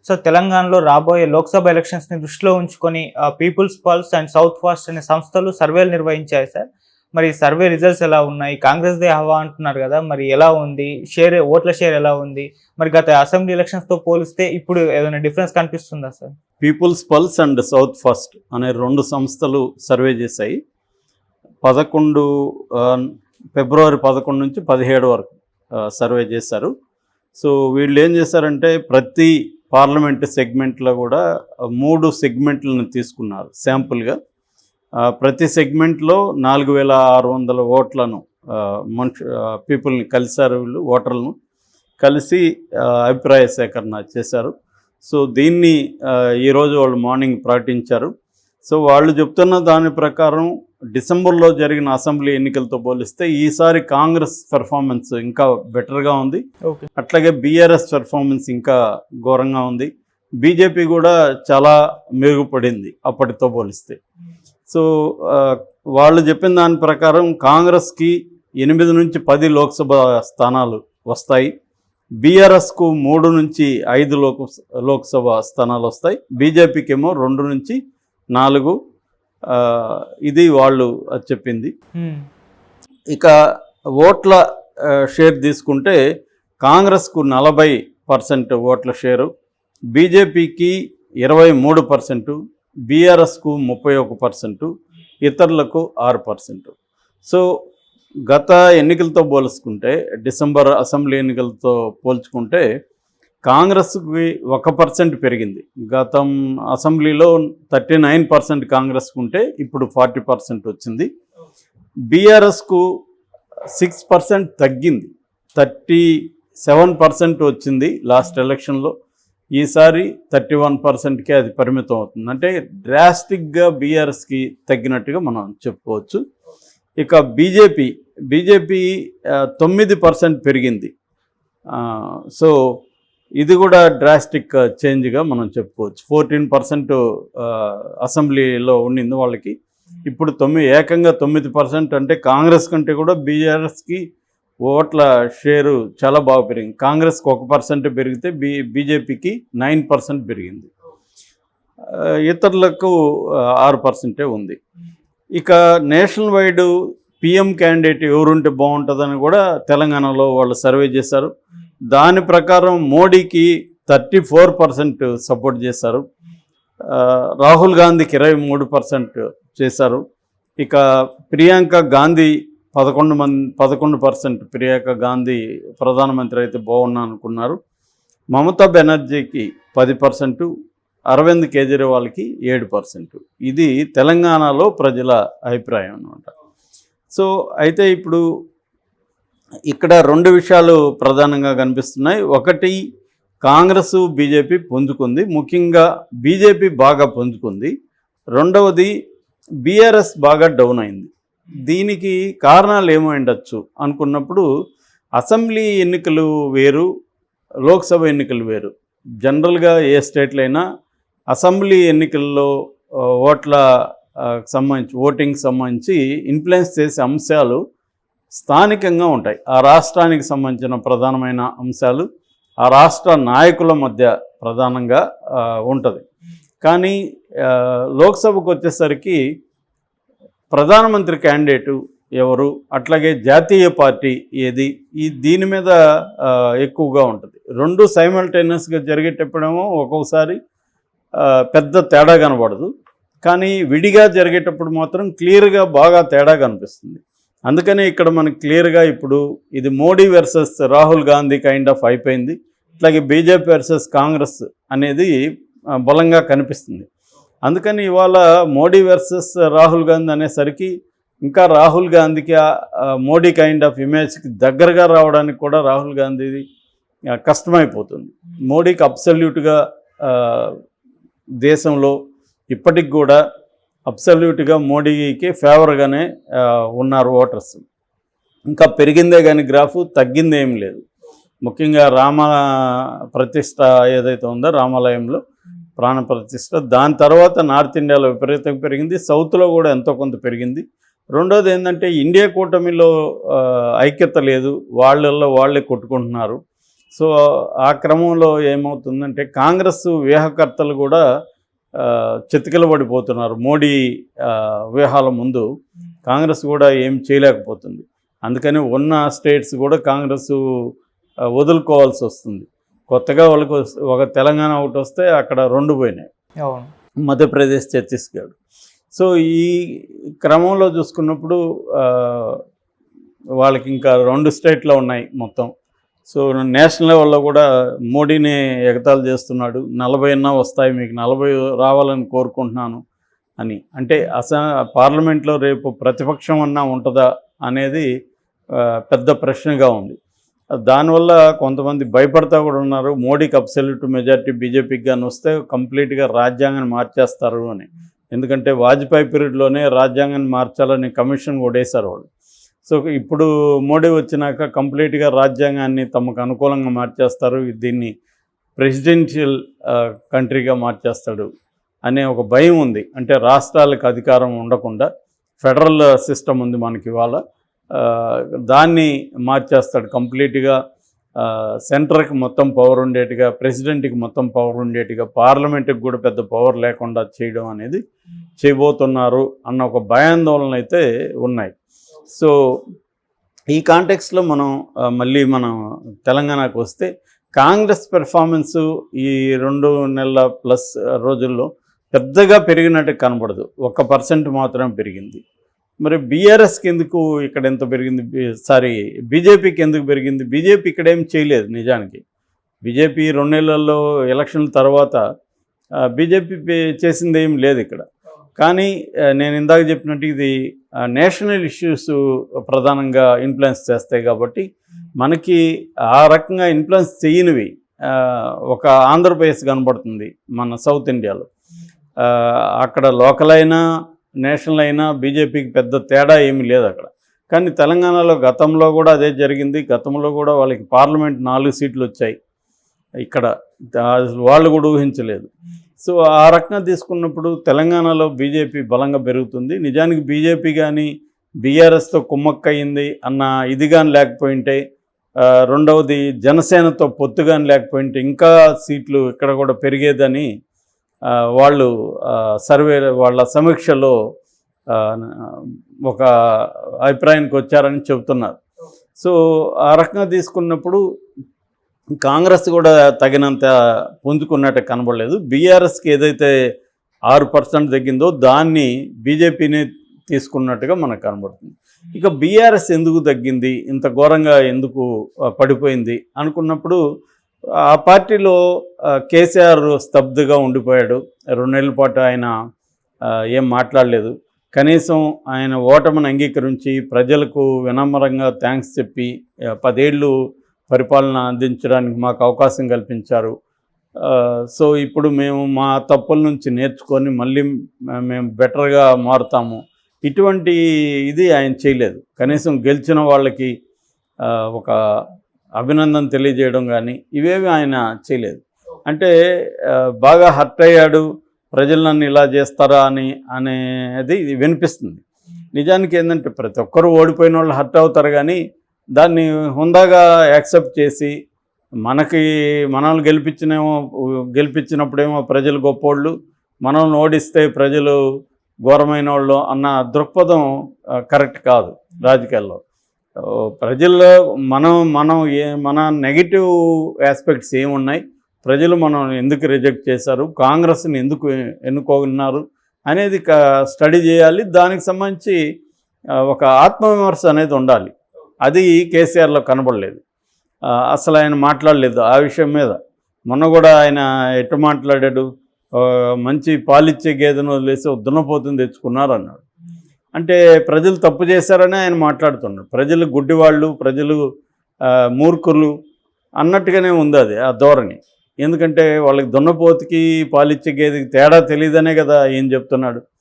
So తెలంగాణలో రాబోయే లోక్సభ ఎలక్షన్స్ని దృష్టిలో ఉంచుకొని People's Pulse and South First అనే సంస్థలు సర్వేలు నిర్వహించాయి సార్. మరి సర్వే రిజల్ట్స్ ఎలా ఉన్నాయి? కాంగ్రెస్దే హవా అంటున్నారు కదా, మరి ఎలా ఉంది? ఓట్ల షేర్ ఎలా ఉంది? మరి గత అసెంబ్లీ ఎలక్షన్స్తో పోలిస్తే ఇప్పుడు ఏదైనా డిఫరెన్స్ కనిపిస్తుందా sir? People's Pulse and South First అనే 2 సంస్థలు సర్వే చేశాయి. 11 ఫిబ్రవరి 11 నుంచి 17 వరకు సర్వే చేశారు. సో వీళ్ళు ఏం చేశారంటే ప్రతి పార్లమెంట్ సెగ్మెంట్లో కూడా 3 సెగ్మెంట్లను తీసుకున్నారు శాంపుల్గా. ప్రతి సెగ్మెంట్లో 4600 ఓట్లను పీపుల్ని కలిశారు. వీళ్ళు ఓటర్లను కలిసి అభిప్రాయ సేకరణ చేశారు. సో దీన్ని ఈరోజు వాళ్ళు మార్నింగ్ ప్రకటించారు. సో వాళ్ళు చెప్తున్న దాని ప్రకారం డిసెంబర్లో జరిగిన అసెంబ్లీ ఎన్నికలతో పోలిస్తే ఈసారి కాంగ్రెస్ పెర్ఫార్మెన్స్ ఇంకా బెటర్గా ఉంది. అట్లాగే బీఆర్ఎస్ పెర్ఫార్మెన్స్ ఇంకా ఘోరంగా ఉంది. బీజేపీ కూడా చాలా మెరుగుపడింది అప్పటితో పోలిస్తే. సో వాళ్ళు చెప్పిన దాని ప్రకారం కాంగ్రెస్కి 8 నుంచి 10 లోక్సభ స్థానాలు వస్తాయి. బీఆర్ఎస్కు 3 నుంచి 5 లోక్సభ స్థానాలు వస్తాయి. బీజేపీకి ఏమో 2 నుంచి 4. ఇది వాళ్ళు చెప్పింది. ఇక ఓట్ల షేర్ తీసుకుంటే కాంగ్రెస్కు 40% ఓట్ల షేరు, బీజేపీకి 23%, బీఆర్ఎస్కు 31%, ఇతరులకు 6%. సో గత ఎన్నికలతో పోల్చుకుంటే డిసెంబర్ అసెంబ్లీ ఎన్నికలతో పోల్చుకుంటే కాంగ్రెస్కి 1% పెరిగింది. గతం అసెంబ్లీలో 39% కాంగ్రెస్కు ఉంటే ఇప్పుడు 40% వచ్చింది. బీఆర్ఎస్కు 6% తగ్గింది, 37% వచ్చింది లాస్ట్ ఎలక్షన్లో. ఈసారి 31%కే అది పరిమితం అవుతుంది. అంటే డ్రాస్టిక్గా బీఆర్ఎస్కి తగ్గినట్టుగా మనం చెప్పుకోవచ్చు. ఇక బీజేపీ 9% పెరిగింది. సో ఇది కూడా డ్రాస్టిక్ చేంజ్గా మనం చెప్పుకోవచ్చు. 14% అసెంబ్లీలో ఉండింది వాళ్ళకి, ఇప్పుడు ఏకంగా 9%. అంటే కాంగ్రెస్ కంటే కూడా బీఆర్ఎస్కి ఓట్ల షేరు చాలా బాగా పెరిగింది. కాంగ్రెస్కి 1% పెరిగితే బీజేపీకి 9% పెరిగింది. ఇతరులకు 6% ఉంది. ఇక నేషనల్ వైడ్ పిఎం క్యాండిడేట్ ఎవరుంటే బాగుంటుందని కూడా తెలంగాణలో వాళ్ళు సర్వే చేశారు. దాని ప్రకారం మోడీకి 34% సపోర్ట్ చేశారు. రాహుల్ గాంధీకి 23% చేశారు. ఇక ప్రియాంక గాంధీ 11% ప్రియాంక గాంధీ ప్రధానమంత్రి అయితే బాగున్నా అనుకున్నారు. మమతా బెనర్జీకి 10%, అరవింద్ కేజ్రీవాల్కి 7%. ఇది తెలంగాణలో ప్రజల అభిప్రాయం అన్నమాట. సో అయితే ఇప్పుడు ఇక్కడ 2 విషయాలు ప్రధానంగా కనిపిస్తున్నాయి. ఒకటి, కాంగ్రెస్ బీజేపీ పుంజుకుంది, ముఖ్యంగా బీజేపీ బాగా పుంజుకుంది. రెండవది, బీఆర్ఎస్ బాగా డౌన్ అయింది. దీనికి కారణాలు ఏమో ఉండొచ్చు అనుకున్నప్పుడు అసెంబ్లీ ఎన్నికలు వేరు, లోక్సభ ఎన్నికలు వేరు. జనరల్గా ఏ స్టేట్లో అయినా అసెంబ్లీ ఎన్నికల్లో ఓట్ల ఓటింగ్ సంబంధించి ఇన్ఫ్లుయెన్స్ చేసే అంశాలు స్థానికంగా ఉంటాయి. ఆ రాష్ట్రానికి సంబంధించిన ప్రధానమైన అంశాలు ఆ రాష్ట్ర నాయకుల మధ్య ప్రధానంగా ఉంటుంది. కానీ లోక్సభకు వచ్చేసరికి ప్రధానమంత్రి క్యాండిడేటు ఎవరు, అట్లాగే జాతీయ పార్టీ ఏది, దీని మీద ఎక్కువగా ఉంటుంది. 2 సైమల్టేనియస్గా జరిగేటప్పుడేమో ఒక్కొక్కసారి పెద్ద తేడా కనబడదు, కానీ విడిగా జరిగేటప్పుడు మాత్రం క్లియర్గా బాగా తేడా కనిపిస్తుంది. అందుకనే ఇక్కడ మనకు క్లియర్గా ఇప్పుడు ఇది Modi versus Rahul Gandhi kind of అయిపోయింది. అట్లాగే బీజేపీ వర్సెస్ కాంగ్రెస్ అనేది బలంగా కనిపిస్తుంది. అందుకని ఇవాళ మోడీ వర్సెస్ రాహుల్ గాంధీ అనేసరికి ఇంకా రాహుల్ గాంధీకి మోడీ కైండ్ ఆఫ్ ఇమేజ్కి దగ్గరగా రావడానికి కూడా రాహుల్ గాంధీది కష్టమైపోతుంది. మోడీకి అబ్సల్యూట్గా దేశంలో ఇప్పటికి కూడా అబ్సల్యూట్గా మోడీకి ఫేవర్గానే ఉన్నారు ఓటర్స్. ఇంకా పెరిగిందే కానీ గ్రాఫ్ తగ్గిందేం లేదు. ముఖ్యంగా రామ ప్రతిష్ట ఏదైతే ఉందో రామాలయంలో ప్రాణ ప్రతిష్ట, దాని తర్వాత నార్త్ ఇండియాలో విపరీతంగా పెరిగింది, సౌత్లో కూడా ఎంతో కొంత పెరిగింది. రెండోది ఏంటంటే ఇండియా కూటమిలో ఐక్యత లేదు, వాళ్ళల్లో వాళ్ళే కొట్టుకుంటున్నారు. సో ఆ క్రమంలో ఏమవుతుందంటే కాంగ్రెస్ వ్యూహకర్తలు కూడా చితికిల పడిపోతున్నారు. మోడీ వ్యూహాల ముందు కాంగ్రెస్ కూడా ఏం చేయలేకపోతుంది. అందుకని ఉన్న స్టేట్స్ కూడా కాంగ్రెస్ వదులుకోవాల్సి వస్తుంది. కొత్తగా వాళ్ళకు ఒక తెలంగాణ ఒకటి వస్తే అక్కడ 2 పోయినాయి, అవును. మధ్యప్రదేశ్, ఛత్తీస్గఢ్. సో ఈ క్రమంలో చూసుకున్నప్పుడు వాళ్ళకి ఇంకా 2 స్టేట్లో ఉన్నాయి మొత్తం. సో నేషనల్ లెవెల్లో కూడా మోడీని ఎగతాళి చేస్తున్నాడు. 40 వస్తాయి, మీకు 40 రావాలని కోరుకుంటున్నాను అని. అంటే పార్లమెంట్లో రేపు ప్రతిపక్షం అన్నా ఉంటుందా అనేది పెద్ద ప్రశ్నగా ఉంది. దానివల్ల కొంతమంది భయపడతా కూడా ఉన్నారు. మోడీకి అబ్సల్యూట్ మెజారిటీ బీజేపీకి కానీ వస్తే కంప్లీట్గా రాజ్యాంగాన్ని మార్చేస్తారు అని. ఎందుకంటే వాజ్పేయి పీరియడ్లోనే రాజ్యాంగాన్ని మార్చాలని కమిషన్ కూడా వేశారు వాళ్ళు. సో ఇప్పుడు మోడీ వచ్చినాక కంప్లీట్గా రాజ్యాంగాన్ని తమకు అనుకూలంగా మార్చేస్తారు, దీన్ని ప్రెసిడెన్షియల్ కంట్రీగా మార్చేస్తాడు అనే ఒక భయం ఉంది. అంటే రాష్ట్రాలకు అధికారం ఉండకుండా ఫెడరల్ సిస్టమ్ ఉంది మనకి ఇవాళ, దాన్ని మార్చేస్తాడు కంప్లీట్గా. సెంటర్కి మొత్తం పవర్ ఉండేట్టుగా, ప్రెసిడెంట్కి మొత్తం పవర్ ఉండేట్టుగా, పార్లమెంట్కి కూడా పెద్ద పవర్ లేకుండా చేయడం అనేది చేయబోతున్నారు అన్న ఒక భయాందోళనలు అయితే ఉన్నాయి. సో ఈ కాంటెక్స్లో మళ్ళీ మనం తెలంగాణకు వస్తే కాంగ్రెస్ పెర్ఫార్మెన్సు ఈ 2 నెలల ప్లస్ రోజుల్లో పెద్దగా పెరిగినట్టు కనబడదు. 1% మాత్రమే పెరిగింది. మరి బీఆర్ఎస్కి ఎందుకు ఇక్కడ ఎంత పెరిగింది, బీజేపీకి ఎందుకు పెరిగింది? బీజేపీ ఇక్కడ ఏం చేయలేదు నిజానికి. బీజేపీ 2 నెలల్లో ఎలక్షన్ల తర్వాత బీజేపీ చేసింది ఏం లేదు ఇక్కడ. కానీ నేను ఇందాక చెప్పినట్టు ఇది నేషనల్ ఇష్యూస్ ప్రధానంగా ఇన్ఫ్లుయెన్స్ చేస్తాయి కాబట్టి మనకి ఆ రకంగా ఇన్ఫ్లుయెన్స్ చేయనివి ఒక ఆంధ్రప్రదేశ్ కనబడుతుంది మన సౌత్ ఇండియాలో. అక్కడ లోకల్ అయినా నేషనల్ అయినా బీజేపీకి పెద్ద తేడా ఏమీ లేదు అక్కడ. కానీ తెలంగాణలో గతంలో కూడా అదే జరిగింది. గతంలో కూడా వాళ్ళకి పార్లమెంట్ 4 సీట్లు వచ్చాయి, ఇక్కడ వాళ్ళు కూడా ఊహించలేదు. సో ఆ రకంగా తీసుకున్నప్పుడు తెలంగాణలో బీజేపీ బలంగా పెరుగుతుంది. నిజానికి బీజేపీ కానీ బీఆర్ఎస్తో కుమ్మక్కయింది అన్న ఇది కానీ లేకపోయింటే, రెండవది జనసేనతో పొత్తు కానీ లేకపోయింటే ఇంకా సీట్లు ఇక్కడ కూడా పెరిగేదని వాళ్ళు వాళ్ళ సమీక్షలో ఒక అభిప్రాయానికి వచ్చారని చెబుతున్నారు. సో ఆ రకంగా తీసుకున్నప్పుడు కాంగ్రెస్ కూడా తగినంత పుంజుకున్నట్టు కనబడలేదు. బీఆర్ఎస్కి ఏదైతే 6% తగ్గిందో దాన్ని బీజేపీని తీసుకున్నట్టుగా మనకు కనబడుతుంది. ఇక బీఆర్ఎస్ ఎందుకు తగ్గింది, ఇంత ఘోరంగా ఎందుకు పడిపోయింది అనుకున్నప్పుడు ఆ పార్టీలో కేసీఆర్ స్తబ్దుగా ఉండిపోయాడు. 2 నెలల పాటు ఆయన ఏం మాట్లాడలేదు. కనీసం ఆయన ఓటమిని అంగీకరించి ప్రజలకు వినమ్రంగా థ్యాంక్స్ చెప్పి 10 ఏళ్ళు పరిపాలన అందించడానికి మాకు అవకాశం కల్పించారు. సో ఇప్పుడు మేము మా తప్పుల నుంచి నేర్చుకొని మళ్ళీ మేము బెటర్గా మారుతాము, ఇటువంటి ఇది ఆయన చేయలేదు. కనీసం గెలిచిన వాళ్ళకి ఒక అభినందన తెలియజేయడం కానీ ఇవేవి ఆయన చేయలేదు. అంటే బాగా హర్ట్ అయ్యాడు, ప్రజలు నన్ను ఇలా చేస్తారా అనేది వినిపిస్తుంది. నిజానికి ఏంటంటే ప్రతి ఒక్కరూ ఓడిపోయిన వాళ్ళు హర్ట్ అవుతారు, కానీ దాన్ని హుందాగా యాక్సెప్ట్ చేసి మనల్ని గెలిపించినప్పుడేమో ప్రజలు గొప్పోళ్ళు, మనల్ని ఓడిస్తే ప్రజలు ఘోరమైన వాళ్ళు అన్న దృక్పథం కరెక్ట్ కాదు రాజకీయాల్లో. ప్రజల్లో మన నెగిటివ్ ఆస్పెక్ట్స్ ఏమున్నాయి, ప్రజలు మనం ఎందుకు రిజెక్ట్ చేశారు, కాంగ్రెస్ని ఎందుకు ఎన్నుకున్నారు అనేది స్టడీ చేయాలి. దానికి సంబంధించి ఒక ఆత్మవిమర్శ అనేది ఉండాలి. అది కేసీఆర్లో కనబడలేదు. అసలు ఆయన మాట్లాడలేదు ఆ విషయం మీద. మొన్న కూడా ఆయన ఎటు మాట్లాడాడు, మంచి పాలిచ్చే గేదెను వదిలేసి దున్నపోతుని తెచ్చుకున్నారు అన్నాడు. అంటే ప్రజలు తప్పు చేశారని ఆయన మాట్లాడుతున్నాడు. ప్రజలు గుడ్డివాళ్ళు, ప్రజలు మూర్ఖులు అన్నట్టుగానే ఉంది అది ఆ ధోరణి. ఎందుకంటే వాళ్ళకి దున్నపోతుకి పాలిచ్చే గేదెకి తేడా తెలియదనే కదా ఏం చెప్తున్నాడు.